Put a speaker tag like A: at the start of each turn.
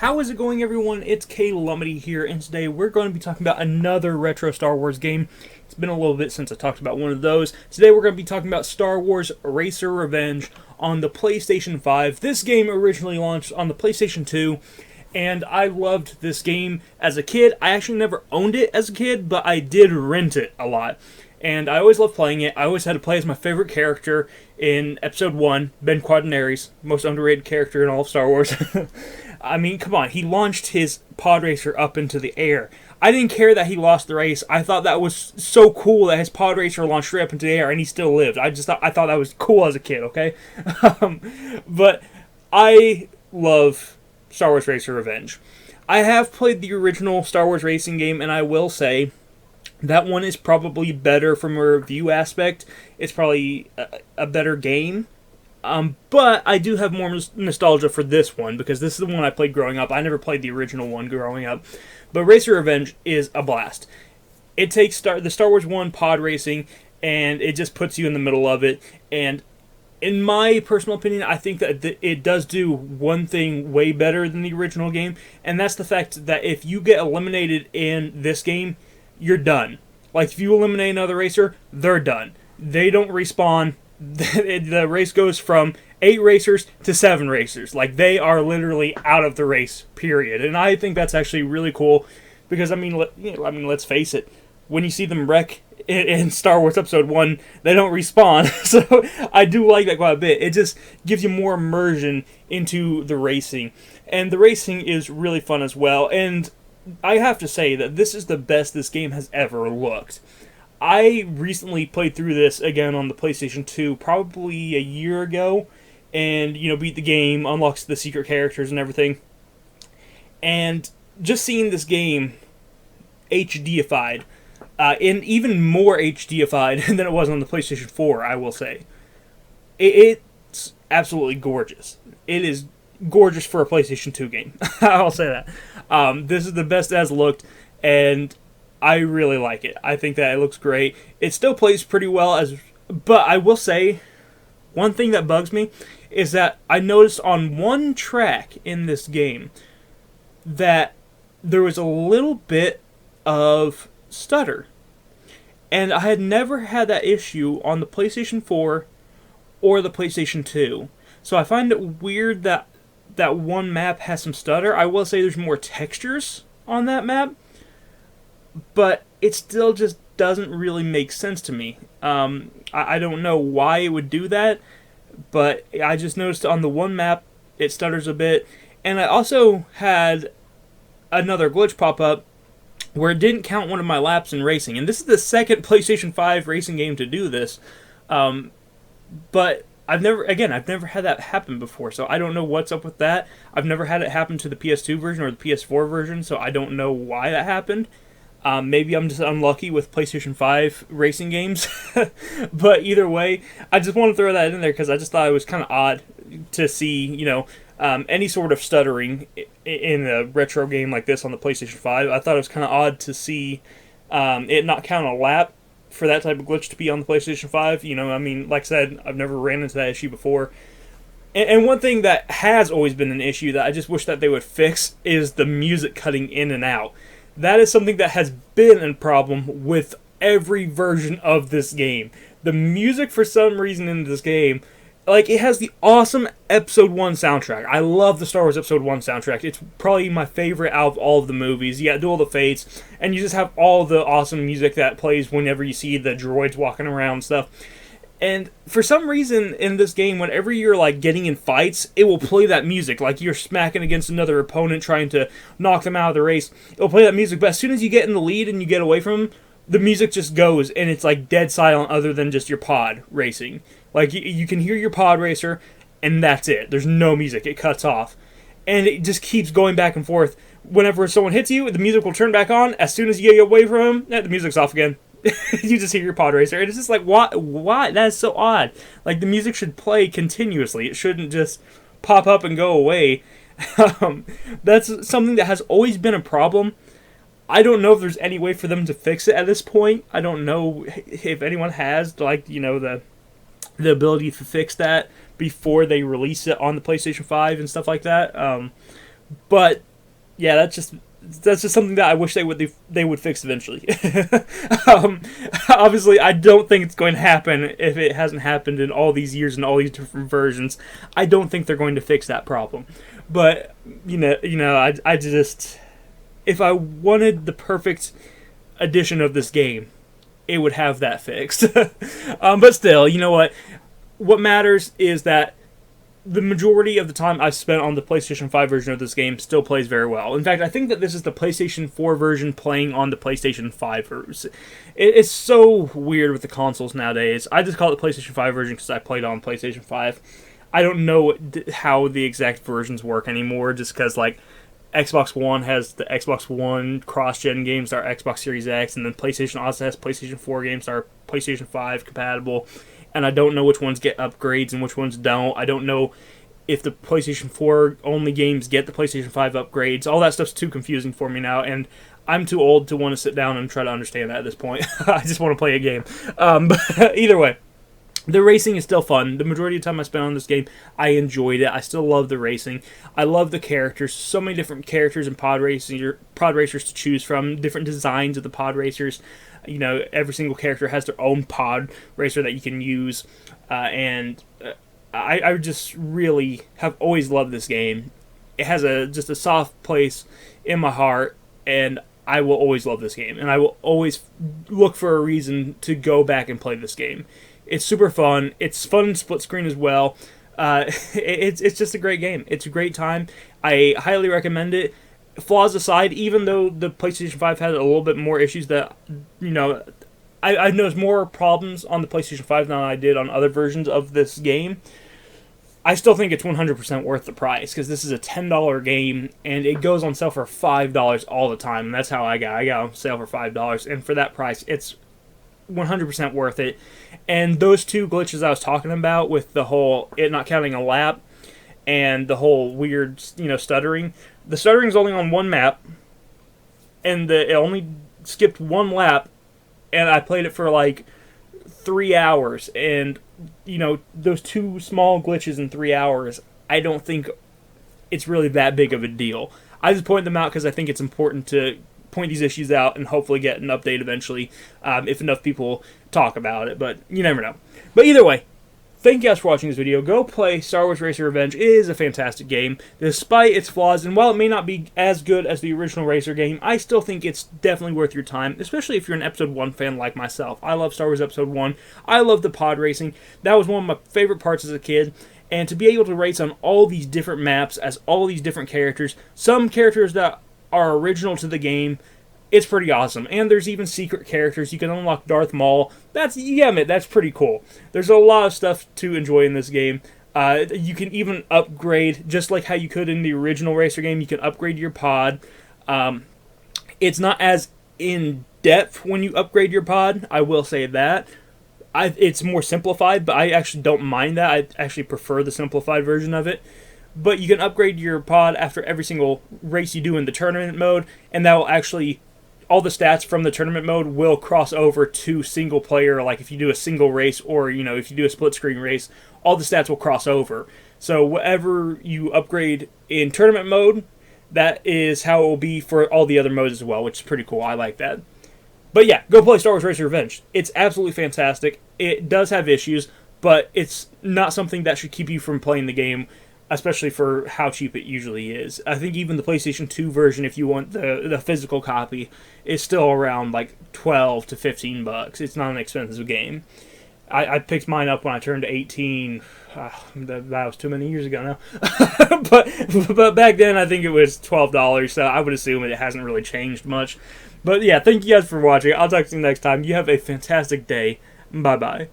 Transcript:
A: How is it going, everyone? It's K Lumity here, and today we're going to be talking about another retro Star Wars game. It's been a little bit since I talked about one of those. Today we're going to be talking about Star Wars Racer Revenge on the PlayStation 5. This game originally launched on the PlayStation 2, and I loved this game as a kid. I actually never owned it as a kid, but I did rent it a lot. And I always loved playing it. I always had to play as my favorite character in Episode 1, Ben Quaternary's most underrated character in all of Star Wars. I mean, come on, he launched his pod racer up into the air. I didn't care that he lost the race. I thought that was so cool that his pod racer launched straight up into the air and he still lived. I thought that was cool as a kid, okay? But I love Star Wars Racer Revenge. I have played the original Star Wars racing game, and I will say that one is probably better from a review aspect. It's probably a better game. But I do have more nostalgia for this one, because this is the one I played growing up. I never played the original one growing up. But Racer Revenge is a blast. It takes the Star Wars 1 pod racing, and it just puts you in the middle of it. And in my personal opinion, I think that it does do one thing way better than the original game, and that's the fact that if you get eliminated in this game, you're done. Like, if you eliminate another racer, they're done. They don't respawn. The race goes from 8 racers to 7 racers. Like, they are literally out of the race, period. And I think that's actually really cool, because let's face it, when you see them wreck in Star Wars Episode 1, they don't respawn. So I do like that quite a bit. It just gives you more immersion into the racing, and the racing is really fun as well. And I have to say that this is the best this game has ever looked. I recently played through this again on the PlayStation 2 probably a year ago, and, beat the game, unlocks the secret characters and everything. And just seeing this game HDified, and even more HDified than it was on the PlayStation 4, I will say. It's absolutely gorgeous. It is gorgeous for a PlayStation 2 game. I'll say that. This is the best it has looked, and I really like it. I think that it looks great. It still plays pretty well, but I will say, one thing that bugs me is that I noticed on one track in this game that there was a little bit of stutter. And I had never had that issue on the PlayStation 4 or the PlayStation 2. So I find it weird that that one map has some stutter. I will say there's more textures on that map, but it still just doesn't really make sense to me. I don't know why it would do that, but I just noticed on the one map it stutters a bit. And I also had another glitch pop up where it didn't count one of my laps in racing. And this is the second PlayStation 5 racing game to do this. But I've never had that happen before, so I don't know what's up with that. I've never had it happen to the PS2 version or the PS4 version, so I don't know why that happened. Maybe I'm just unlucky with PlayStation 5 racing games. But either way, I just want to throw that in there because I just thought it was kind of odd to see, any sort of stuttering in a retro game like this on the PlayStation 5. I thought it was kind of odd to see it not count a lap for that type of glitch to be on the PlayStation 5. Like I said, I've never ran into that issue before. And one thing that has always been an issue that I just wish that they would fix is the music cutting in and out. That is something that has been a problem with every version of this game. The music, for some reason in this game, it has the awesome Episode 1 soundtrack. I love the Star Wars Episode 1 soundtrack. It's probably my favorite out of all of the movies. You got Duel of the Fates, and you just have all the awesome music that plays whenever you see the droids walking around and stuff. And for some reason in this game, whenever you're getting in fights, it will play that music. Like you're smacking against another opponent trying to knock them out of the race. It'll play that music, but as soon as you get in the lead and you get away from them, the music just goes and it's dead silent other than just your pod racing. You can hear your pod racer and that's it. There's no music. It cuts off. And it just keeps going back and forth. Whenever someone hits you, the music will turn back on. As soon as you get away from them, the music's off again. You just hear your pod racer, and it's just why? That is so odd. The music should play continuously. It shouldn't just pop up and go away. That's something that has always been a problem. I don't know if there's any way for them to fix it at this point. I don't know if anyone has, the ability to fix that before they release it on the PlayStation 5 and stuff like that. But yeah, that's just something that I wish they would fix eventually. um, Obviously, I don't think it's going to happen if it hasn't happened in all these years and all these different versions. I don't think they're going to fix that problem. But I just, if I wanted the perfect edition of this game, it would have that fixed. But still, you know what? What matters is that the majority of the time I've spent on the PlayStation 5 version of this game still plays very well. In fact, I think that this is the PlayStation 4 version playing on the PlayStation 5 version. It's so weird with the consoles nowadays. I just call it the PlayStation 5 version because I played on PlayStation 5. I don't know how the exact versions work anymore, just because, like, Xbox One has the Xbox One cross-gen games that are Xbox Series X, and then PlayStation also has PlayStation 4 games that are PlayStation 5 compatible. And I don't know which ones get upgrades and which ones don't. I don't know if the PlayStation 4 only games get the PlayStation 5 upgrades. All that stuff's too confusing for me now, and I'm too old to want to sit down and try to understand that at this point. I just want to play a game. But either way, the racing is still fun. The majority of the time I spent on this game, I enjoyed it. I still love the racing. I love the characters. So many different characters in pod racers to choose from. Different designs of the pod racers. Every single character has their own pod racer that you can use, and I just really have always loved this game. It has just a soft place in my heart, and I will always love this game, and I will always look for a reason to go back and play this game. It's super fun. It's fun in split screen as well. It's just a great game. It's a great time. I highly recommend it. Flaws aside, even though the PlayStation 5 had a little bit more issues that, I've noticed more problems on the PlayStation 5 than I did on other versions of this game, I still think it's 100% worth the price, because this is a $10 game, and it goes on sale for $5 all the time, and that's how I got on sale for $5, and for that price, it's 100% worth it. And those two glitches I was talking about, with the whole it not counting a lap, and the whole weird, stuttering. The stuttering's only on one map, and it only skipped one lap, and I played it for like 3 hours, and, those two small glitches in 3 hours, I don't think it's really that big of a deal. I just point them out because I think it's important to point these issues out and hopefully get an update eventually, if enough people talk about it, but you never know. But either way, thank you guys for watching this video. Go play Star Wars Racer Revenge. It is a fantastic game, despite its flaws, and while it may not be as good as the original Racer game, I still think it's definitely worth your time, especially if you're an Episode 1 fan like myself. I love Star Wars Episode 1. I love the pod racing. That was one of my favorite parts as a kid, and to be able to race on all these different maps as all these different characters, some characters that are original to the game, it's pretty awesome. And there's even secret characters. You can unlock Darth Maul. That's pretty cool. There's a lot of stuff to enjoy in this game. You can even upgrade, just like how you could in the original Racer game. You can upgrade your pod. It's not as in-depth when you upgrade your pod, I will say that. It's more simplified, but I actually don't mind that. I actually prefer the simplified version of it. But you can upgrade your pod after every single race you do in the tournament mode, and that will actually, all the stats from the tournament mode will cross over to single player. Like if you do a single race, or if you do a split screen race, all the stats will cross over. So whatever you upgrade in tournament mode, that is how it will be for all the other modes as well, which is pretty cool. I like that. But yeah, go play Star Wars Racer Revenge. It's absolutely fantastic. It does have issues, but it's not something that should keep you from playing the game, especially for how cheap it usually is. I think even the PlayStation 2 version, if you want the physical copy, is still around like $12 to $15. It's not an expensive game. I picked mine up when I turned 18. That was too many years ago now. but back then, I think it was $12, so I would assume it hasn't really changed much. But yeah, thank you guys for watching. I'll talk to you next time. You have a fantastic day. Bye-bye.